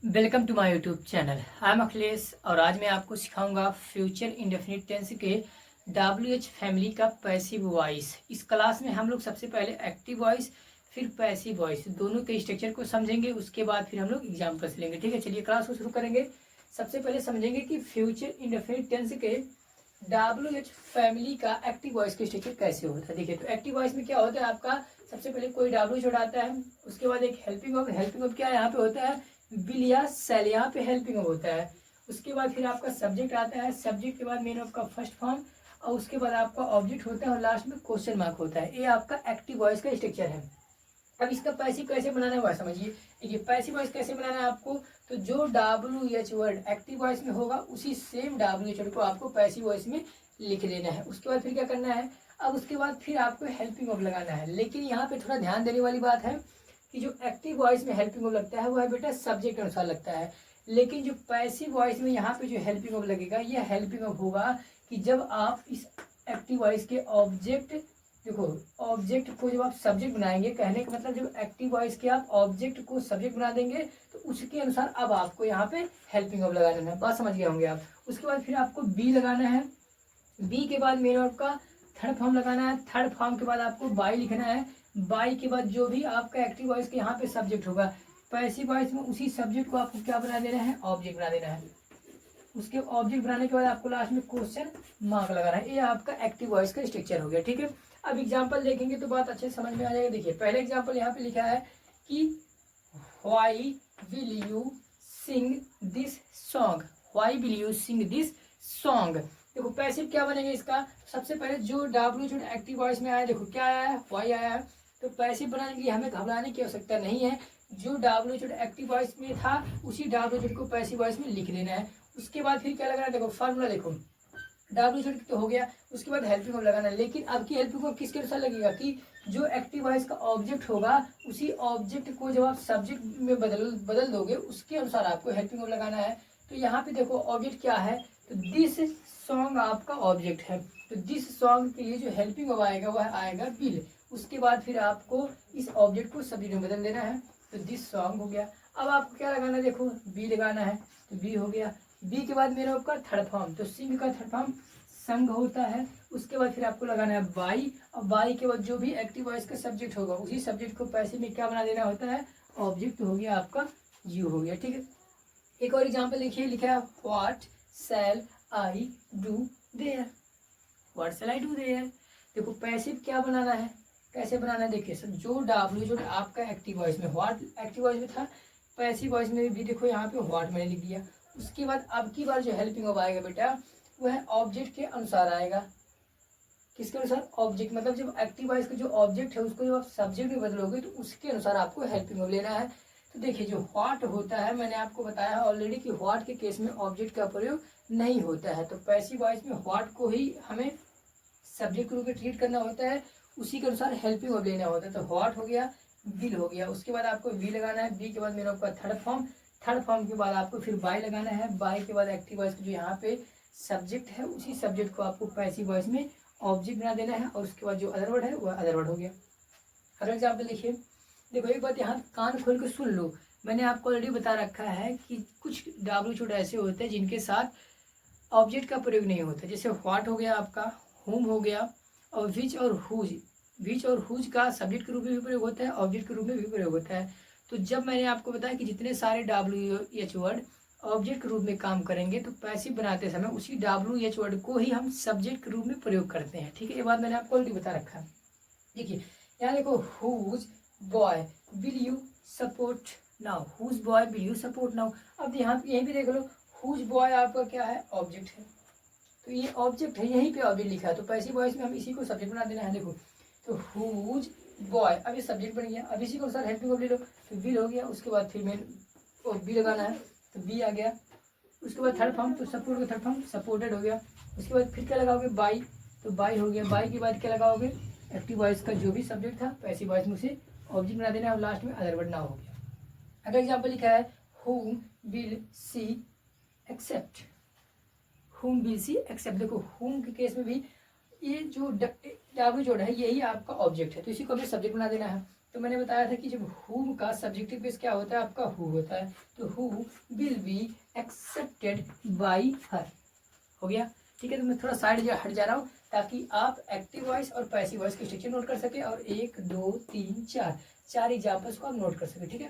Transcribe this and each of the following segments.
Welcome to my YouTube channel. I am Akhilesh और आज मैं आपको सिखाऊंगा फ्यूचर इंडेफिनिट टेंस के WH फैमिली का पैसिव वॉइस। इस क्लास में हम लोग सबसे पहले एक्टिव वॉइस फिर पैसिव वॉइस दोनों के स्ट्रक्चर को समझेंगे, उसके बाद फिर हम लोग एग्जाम्पल्स लेंगे। ठीक है, चलिए क्लास को शुरू करेंगे। सबसे पहले समझेंगे कि फ्यूचर इंडेफिनिट टेंस के WH फैमिली का एक्टिव वॉइस के स्ट्रक्चर कैसे होता है। देखिए, तो एक्टिव वॉइस में क्या होता है आपका, सबसे पहले कोई WH आता है, उसके बाद एक हेल्पिंग ऑफ क्या यहाँ पे होता है, विल या सेल, यहाँ पे हेल्पिंग होता है। उसके बाद फिर आपका सब्जेक्ट आता है, सब्जेक्ट के बाद मेन ऑफ का फर्स्ट फॉर्म और उसके बाद आपका ऑब्जेक्ट होता है और लास्ट में क्वेश्चन मार्क होता है। ये आपका एक्टिव वॉइस का स्ट्रक्चर है। अब इसका पैसिव कैसे बनाना है वह समझिए। देखिए, पैसिव वॉइस कैसे बनाना है आपको, तो जो WH वर्ड एक्टिव वॉइस में होगा उसी सेम WH वर्ड को आपको पैसिव वॉइस में लिख देना है। उसके बाद फिर क्या करना है, अब उसके बाद फिर आपको हेल्पिंग ऑफ लगाना है। लेकिन यहाँ पे थोड़ा ध्यान देने वाली बात है कि जो एक्टिव वॉइस में हेल्पिंग ऑफ लगता है वह बेटा सब्जेक्ट अनुसार लगता है, लेकिन जो पैसिव वॉइस में यहाँ पे जो हेल्पिंग ऑफ लगेगा यह हेल्पिंग ऑफ होगा कि जब आप इस एक्टिव वॉइस के ऑब्जेक्ट, देखो ऑब्जेक्ट को जब आप सब्जेक्ट बनाएंगे, कहने का मतलब जब एक्टिव वॉइस के आप ऑब्जेक्ट को सब्जेक्ट बना देंगे तो उसके अनुसार अब आपको यहाँ पे हेल्पिंग ऑफ लगाना है। बात समझ गए होंगे आप। उसके बाद फिर आपको बी लगाना है, बी के बाद मेन ऑफ का थर्ड फॉर्म लगाना है, थर्ड फॉर्म के बाद आपको बाई लिखना है, बाई के बाद जो भी आपका एक्टिव वॉइस के यहाँ पे सब्जेक्ट होगा, पैसिव वॉइस में उसी सब्जेक्ट को आपको क्या बना देना है, ऑब्जेक्ट बना देना है। उसके ऑब्जेक्ट बनाने के बाद आपको लास्ट में क्वेश्चन मार्क लगाना है। ये आपका एक्टिव वॉइस का स्ट्रक्चर हो गया। ठीक है, अब एग्जाम्पल देखेंगे तो बात अच्छे से समझ में आ जाएगा। देखिए, पहले एग्जाम्पल यहाँ पे लिखा है कि why will you sing this song, why will you sing this song. देखो पैसिव क्या बनेगा इसका, सबसे पहले जो W जो एक्टिव वॉइस में आया, देखो क्या आया है, व्हाई आया है। तो पैसिव बनाने के लिए हमें घबराने की आवश्यकता नहीं है, जो W जो एक्टिव वॉइस में था उसी W को पैसिव वॉइस में लिख देना है। उसके बाद फिर क्या लगाना है, देखो फार्मूला देखो, W तो हो गया, उसके बाद हेल्पिंग ऑफ लगाना है। लेकिन अब की हेल्पिंग ऑफ किसके अनुसार लगेगा कि जो एक्टिव वॉइस का ऑब्जेक्ट होगा उसी ऑब्जेक्ट को जब आप सब्जेक्ट में बदल दोगे उसके अनुसार आपको हेल्पिंग ऑफ लगाना है। तो यहाँ पे देखो ऑब्जेक्ट क्या है, तो दिस सॉन्ग आपका ऑब्जेक्ट है, तो दिस सॉन्ग के लिए जो हेल्पिंग ऑफ आएगा वह आएगा विल। उसके बाद फिर आपको इस ऑब्जेक्ट को सब्जेक्ट में बदल देना है, तो दिस सॉन्ग हो गया। अब आपको क्या लगाना है, देखो बी लगाना है, तो बी हो गया। बी के बाद मेरा आपका थर्ड फॉर्म, तो सिंग का थर्ड फॉर्म संग होता है। उसके बाद फिर आपको लगाना है बाई, और बाई के बाद जो भी एक्टिव वॉइस का सब्जेक्ट होगा उसी सब्जेक्ट को पैसिव में क्या बना देना होता है, ऑब्जेक्ट हो गया आपका यू हो गया। ठीक है, एक और एग्जाम्पल लिखिए, लिखा है what shell I do their, what shell I do their. देखो पैसिव क्या बनाना है, कैसे बनाना है, देखिए सर जो W जो आपका एक्टिव वॉइस में व्हाट एक्टिव वॉइस में था, पैसिव वॉइस में भी देखो यहाँ पे व्हाट मैंने लिख दिया। उसके बाद अब की बार जो हेल्पिंग ऑफ आएगा बेटा वह ऑब्जेक्ट के अनुसार आएगा। किसके अनुसार, ऑब्जेक्ट, मतलब जब एक्टिव वॉइस का जो ऑब्जेक्ट है उसको जब आप सब्जेक्ट में बदलोगे तो उसके अनुसार आपको हेल्पिंग ऑफ लेना है। तो देखिए जो व्हाट होता है, मैंने आपको बताया ऑलरेडी कि व्हाट के केस में ऑब्जेक्ट का प्रयोग नहीं होता है, तो पैसिव वॉइस में व्हाट को ही हमें सब्जेक्ट के रूप में ट्रीट करना होता है, उसी के अनुसार हेल्पिंग ऑफ लेना होता है। तो व्हाट हो गया, विल हो गया। उसके बाद आपको वी लगाना है, बी के बाद मेरा आपका थर्ड फॉर्म, थर्ड फॉर्म के बाद आपको फिर बाई लगाना है, बाई के बाद एक्टिव वॉइस जो यहाँ पे सब्जेक्ट है उसी सब्जेक्ट को आपको पैसिव वॉइस में ऑब्जेक्ट बना देना है, और उसके बाद जो अदर वर्ड है वह अदर वर्ड हो गया। फॉर एग्जाम्पल देखिए, देखो एक बात यहाँ कान खोल के सुन लो, मैंने आपको ऑलरेडी बता रखा है कि कुछ W छोटे ऐसे होते हैं जिनके साथ ऑब्जेक्ट का प्रयोग नहीं होता, जैसे व्हाट हो गया आपका, होम हो गया, और विच और हुज, विच और हुज का सब्जेक्ट के रूप में भी प्रयोग होता है, ऑब्जेक्ट के रूप में भी प्रयोग होता है। तो जब मैंने आपको बताया कि जितने सारे WH वर्ड ऑब्जेक्ट के रूप में काम करेंगे तो पैसिव बनाते समय उसी WH वर्ड को ही हम सब्जेक्ट के रूप में प्रयोग करते हैं। ठीक है, ये बात मैंने आपको ऑलरेडी बता रखा है। देखिए यहाँ देखो, whose boy will you support now, whose boy will you support now. अब यहाँ यहीं भी देख लो, हुज बॉय आपका क्या है, ऑब्जेक्ट है, तो ये ऑब्जेक्ट है, यहीं पे ऑब्जेक्ट लिखा है, तो पैसिव वॉइस में हम इसी को सब्जेक्ट बना देना है। देखो तो हुज बॉय, अब ये सब्जेक्ट बन गया, अब इसी को अनुसार हेल्पिंग ऑफ ले लो, तो विल हो गया। उसके बाद फिर मैं बी लगाना है, तो बी आ गया। उसके बाद थर्ड फॉर्म, तो सपोर्ट का थर्ड फॉर्म सपोर्टेड हो गया। उसके बाद फिर क्या लगाओगे, बाई, तो बाई हो गया। बाई के बाद क्या लगाओगे, एक्टिव वॉइस का जो भी सब्जेक्ट था पैसिव वॉइस में उसे ऑब्जेक्ट बना देना है, और लास्ट में अदर वर्ड ना हो गया। अगर एग्जाम्पल लिखा है whom will she accept, whom will she accept, देखो whom के केस में भी ये जो W जोड़ है यही आपका ऑब्जेक्ट है, तो इसी को हमें सब्जेक्ट बना देना है। तो मैंने बताया था कि जब whom का सब्जेक्टिव केस क्या होता है आपका who होता है, तो who will be accepted by her. हो गया, ठीक है। तो मैं थोड़ा साइड हट जा रहा हूँ ताकि आप एक्टिव वॉइस और पैसिव वॉइस की स्ट्रक्चर नोट कर सके और 1 2 3 4 एग्जाम्पल्स को आप नोट कर सके, ठीक है।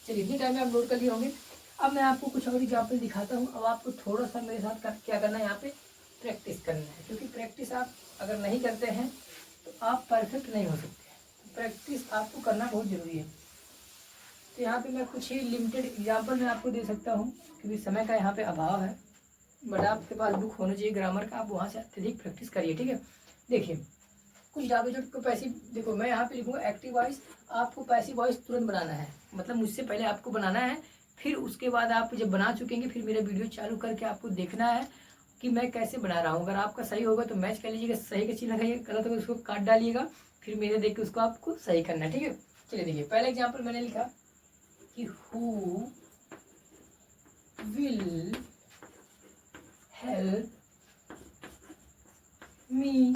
चलिए, इतने टाइम में आप नोट कर लिए होंगे। अब मैं आपको कुछ और एग्जाम्पल दिखाता हूँ। अब आपको थोड़ा सा मेरे साथ क्या करना है, यहाँ पे प्रैक्टिस करना है, क्योंकि प्रैक्टिस आप अगर नहीं करते हैं तो आप परफेक्ट नहीं हो सकते। प्रैक्टिस आपको करना बहुत ज़रूरी है। तो यहाँ पे मैं कुछ ही लिमिटेड एग्जाम्पल मैं आपको दे सकता हूँ, क्योंकि समय का यहाँ पे अभाव है। बट आपके पास बुक होना चाहिए ग्रामर का, आप वहाँ से अत्यधिक प्रैक्टिस करिए, ठीक है। देखिए, कुछ डाबेजोट को पैसिव, देखो मैं यहाँ पे लिखूँगा एक्टिव वॉइस, आपको पैसिव वॉइस तुरंत बनाना है, मतलब मुझसे पहले आपको बनाना है, फिर उसके बाद आप जब बना चुकेंगे फिर मेरा वीडियो चालू करके आपको देखना है कि मैं कैसे बना रहा हूँ। अगर आपका सही होगा तो मैच कर लीजिएगा, सही का चिन्ह लगाइए, गलत होगा उसको काट डालिएगा, फिर मेरे देख के उसको आपको सही करना है, ठीक है। चलिए देखिए, पहला एग्जाम्पल मैंने लिखा कि who will help me,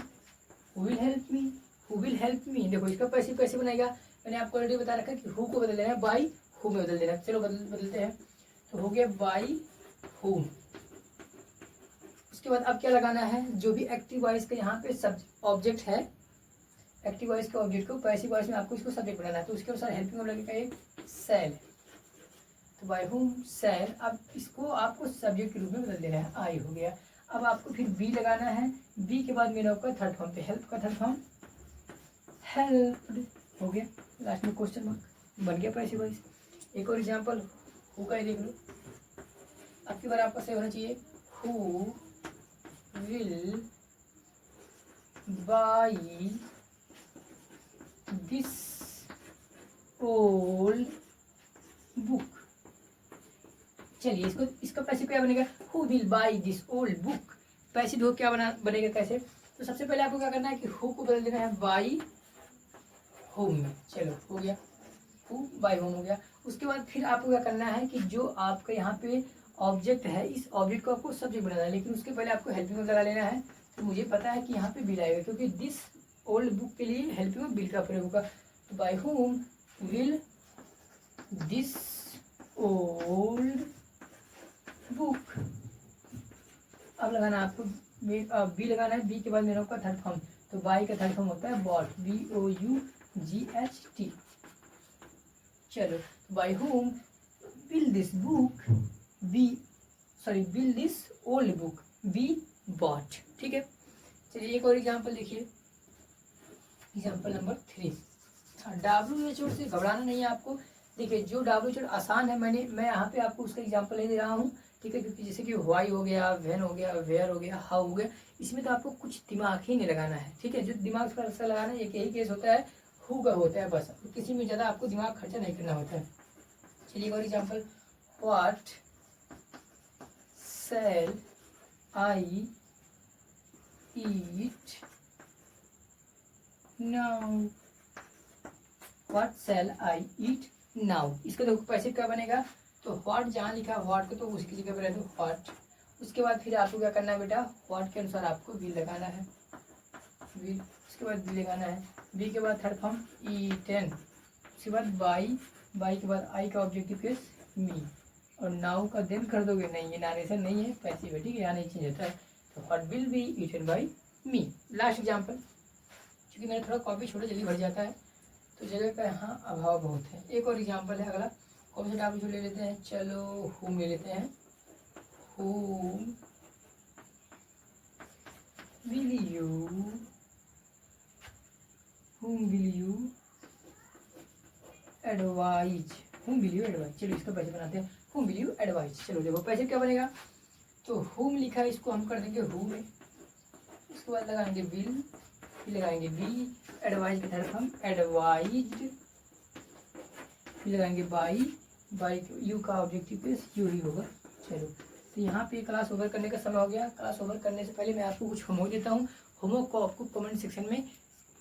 who will help me, who will help me. देखो इसका पैसिव कैसे बनेगा, मैंने आपको ऑलरेडी बता रखा कि हु को बदल देना है बाई हु में बदल देना है। चलो बदलते हैं। तो हो गया बाई हुम। उसके बाद अब क्या लगाना है, जो भी एक्टिव वॉइस का यहाँ पे सब ऑब्जेक्ट है, एक्टिव वॉइस के ऑब्जेक्ट को पैसिव वॉइस में आपको इसको सब्जेक्ट बनाना है, तो उसके अनुसार हेल्पिंग वर्ब लगेगा एक सेल। तो बाय हुम सेल, अब इसको आपको सब्जेक्ट के रूप में बदल देना है, आई हो गया। अब आपको फिर बी लगाना है, बी के बाद मेरा का थर्ड फॉर्म पे हेल्प का थर्ड फॉर्म हेल्प्ड हो गया, लास्ट में क्वेश्चन मार्क बन गया पैसिव वॉइस। एक और एग्जाम्पल हु का ही देख लो, अब की बार आपका सही होना चाहिए, who will by this old book. चलिए इसका पैसिव क्या बनेगा, who will by this old book. Passive क्या बनेगा कैसे, तो सबसे पहले आपको क्या करना है कि हु को बदल देना है बाई होम में। चलो हो गया, हु बाई होम हो गया। उसके बाद फिर आपको क्या करना है कि जो आपका यहाँ पे ऑब्जेक्ट है, इस ऑब्जेक्ट को आपको सब्जेक्ट बनाना है, लेकिन उसके पहले आपको हेल्पिंग वर्ब लगा लेना है। तो मुझे पता है कि यहाँ पे बिल आएगा, क्योंकि दिस ओल्ड बुक के लिए हेल्पिंग वर्ब बिल का प्रयोग होगा। तो by whom will this old book. अब लगाना आपको बी लगाना है, बी के बाद मेरा होगा थर्ड फॉर्म, तो बाई का थर्ड फॉर्म होता है बॉट, BOUGHT। चलो, by whom will this book will this old book be bought, ठीक है। चलिए एक और एग्जाम्पल देखिए, एग्जाम्पल नंबर 3। WHO से घबराना नहीं है आपको। देखिए जो WHO आसान है, मैं यहाँ पे आपको उसका एग्जाम्पल नहीं दे रहा हूँ, ठीक है, क्योंकि जैसे कि वाई हो गया, व्हेन हो गया, वेयर हो गया, हाउ हो गया, इसमें तो आपको कुछ दिमाग ही नहीं लगाना है, ठीक है। जो दिमाग का लगाना है एक यही केस होता है, हु का होता है बस, किसी में ज़्यादा आपको दिमाग खर्चा नहीं करना होता है। चलिए और example, what shell I eat now, what shell I eat now. इसका देखो पैसिव क्या बनेगा, तो व्हाट जहाँ लिखा व्हाट को तो उसकी जगह पर रह दो व्हाट। उसके बाद फिर आपको क्या करना है बेटा, व्हाट के अनुसार आपको विल लगाना है, विल, उसके बाद विल लगाना है, बी के बाद थर्ड फॉर्म ईटन, उसके बाद बाई के बाद आई का ऑब्जेक्टिव केस मी, और नाउ का देन कर दोगे नहीं, ये नारेशन नहीं है, पैसिव है, ठीक है, यहाँ नहीं चेंज होता है। तो what will be eaten by me. Last example, क्योंकि मेरा थोड़ा कॉपी छोटा जल्दी भर जाता है तो जगह का यहाँ अभाव बहुत है। एक और एग्जाम्पल है, अगला कौन सा टॉपिक ले लेते हैं, चलो होम ले लेते हैं। Home will you advise, home will you advise. चलो इसका पैसे बनाते हैं, होम विल यू एडवाइज। चलो देखो पैसे क्या बनेगा, तो होम लिखा है, इसको हम कर देंगे हु में, उसके बाद लगाएंगे विल, फिर लगाएंगे बी, एडवाइज का थर्ड फॉर्म एडवाइज्ड, फिर लगाएंगे बाई यू का ऑब्जेक्टिव प्लेस यू ही होगा। चलो तो यहाँ पे क्लास ओवर करने का समय हो गया। क्लास ओवर करने से पहले मैं आपको कुछ होमवर्क देता हूँ, होमवर्क को आपको कमेंट सेक्शन में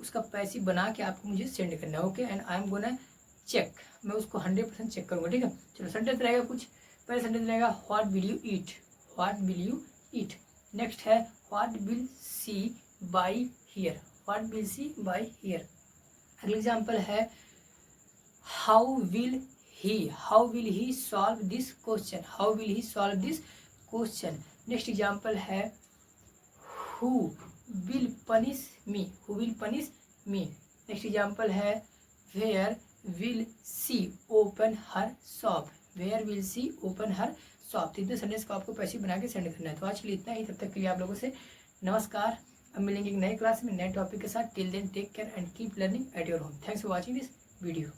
उसका पैसिव बना के आपको मुझे सेंड करना है, okay, and I am gonna check, मैं उसको 100% चेक करूँगा, ठीक है। चलो सेंटेंस रहेगा कुछ, पहले सेंटेंस रहेगा what will you eat, what will you eat. Next है what will she buy here, what will she buy here. अगला एग्जाम्पल है how will he, how will he solve this question, how will he solve this question. Next example है who will punish me, who will punish me. Next example है where will she open her shop, where will she open her shop. तो इतने sentence को आपको पैसे बना के send करना है। तो आज के लिए इतना ही, तब तक के लिए आप लोगों से नमस्कार। अब मिलेंगे एक नए क्लास में नए टॉपिक के साथ। Till then take care and keep learning at your home. Thanks for watching this video.